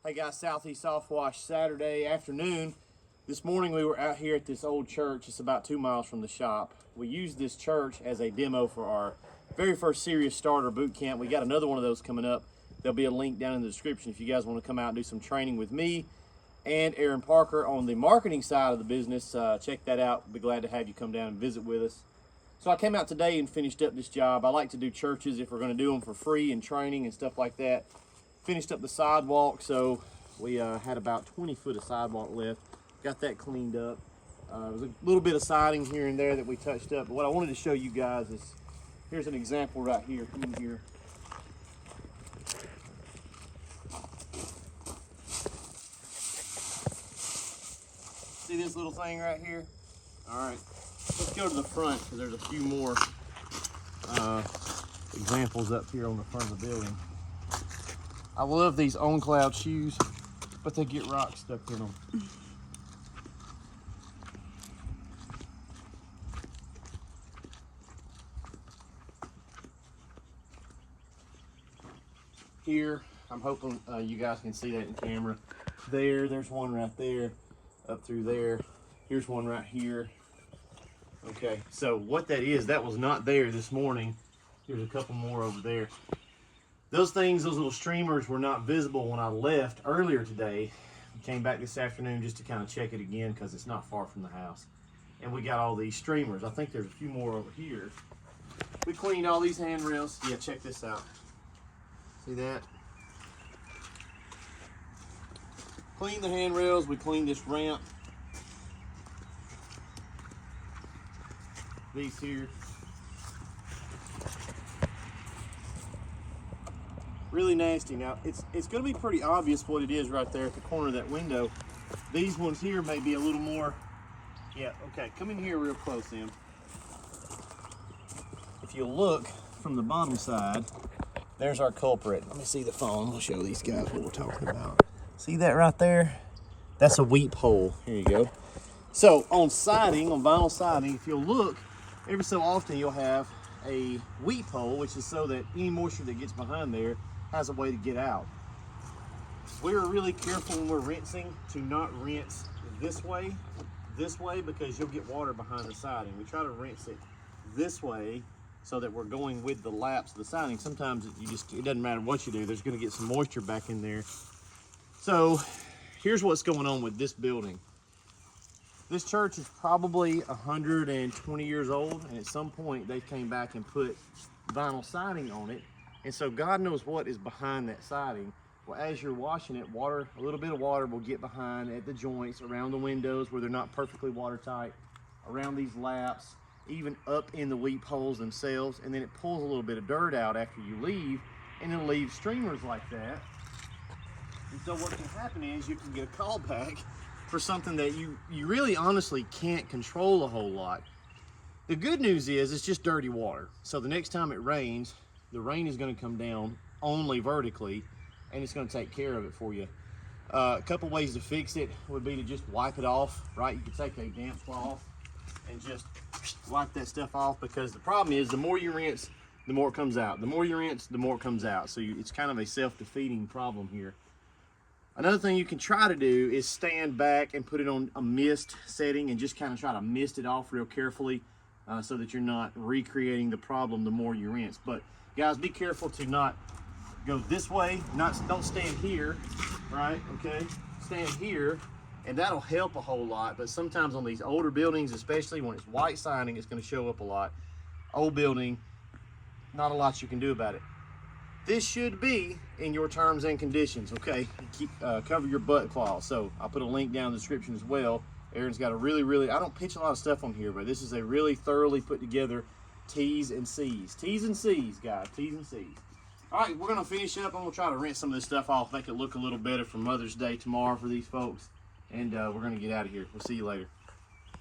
Hey guys, Southeast Softwash, Saturday afternoon. This morning we were out here at this old church. It's about 2 miles from the shop. We used this church as a demo for our very first serious starter boot camp. We got another one of those coming up. There'll be a link down in the description if you guys want to come out and do some training with me and Aaron Parker on the marketing side of the business. Check that out. We'll be glad to have you come down and visit with us. So I came out today and finished up this job. I like to do churches if we're going to do them for free and training and stuff like that. Finished up the sidewalk, so we had about 20 foot of sidewalk left. Got that cleaned up. There was a little bit of siding here and there that we touched up, but what I wanted to show you guys is, here's an example right here. Come in here. See this little thing right here? All right, let's go to the front because there's a few more examples up here on the front of the building. I love these on cloud shoes, but they get rocks stuck in them. Here, I'm hoping you guys can see that in camera. There's one right there, up through there. Here's one right here. Okay, so what that is, that was not there this morning. There's a couple more over there. Those things, those little streamers were not visible when I left earlier today. We came back this afternoon just to kind of check it again because it's not far from the house. And we got all these streamers. I think there's a few more over here. We cleaned all these handrails. Yeah, check this out. See that? Cleaned the handrails. We cleaned this ramp. These here. Really nasty. Now it's going to be pretty obvious what it is right there at the corner of that window. These ones here may be a little more. Yeah, okay, come in here real close, Em. If you look from the bottom side, there's our culprit. Let me see the phone. I'll show these guys what we're talking about. See that right there? That's a weep hole. Here you go. So on siding, on vinyl siding, if you'll look, every so often you'll have a weep hole, which is so that any moisture that gets behind there has a way to get out. We're really careful when we're rinsing to not rinse this way, because you'll get water behind the siding. We try to rinse it this way so that we're going with the laps of the siding. Sometimes it doesn't matter what you do, there's going to get some moisture back in there. So here's what's going on with this building. This church is probably 120 years old, and at some point they came back and put vinyl siding on it. And so God knows what is behind that siding. Well, as you're washing it, a little bit of water will get behind at the joints, around the windows where they're not perfectly watertight, around these laps, even up in the weep holes themselves, and then it pulls a little bit of dirt out after you leave, and it'll leave streamers like that. And so what can happen is you can get a call back for something that you really honestly can't control a whole lot. The good news is it's just dirty water. So the next time it rains, the rain is going to come down only vertically, and it's going to take care of it for you. A couple ways to fix it would be to just wipe it off, right? You can take a damp cloth and just wipe that stuff off, because the problem is the more you rinse, the more it comes out. The more you rinse, the more it comes out. So it's kind of a self-defeating problem here. Another thing you can try to do is stand back and put it on a mist setting and just kind of try to mist it off real carefully so that you're not recreating the problem the more you rinse. But guys, be careful to not go this way. Don't stand here, right? Okay, stand here, and that'll help a whole lot. But sometimes on these older buildings, especially when it's white siding, it's going to show up a lot. Old building, not a lot you can do about it. This should be in your terms and conditions, okay? Cover your butt claw. So I'll put a link down in the description as well. Aaron's got a really, I don't pitch a lot of stuff on here, but this is a really thoroughly put together T's and C's. T's and C's, guys, T's and C's. All right, we're gonna finish up. I'm gonna try to rinse some of this stuff off, make it look a little better for Mother's Day tomorrow for these folks. And we're gonna get out of here. We'll see you later.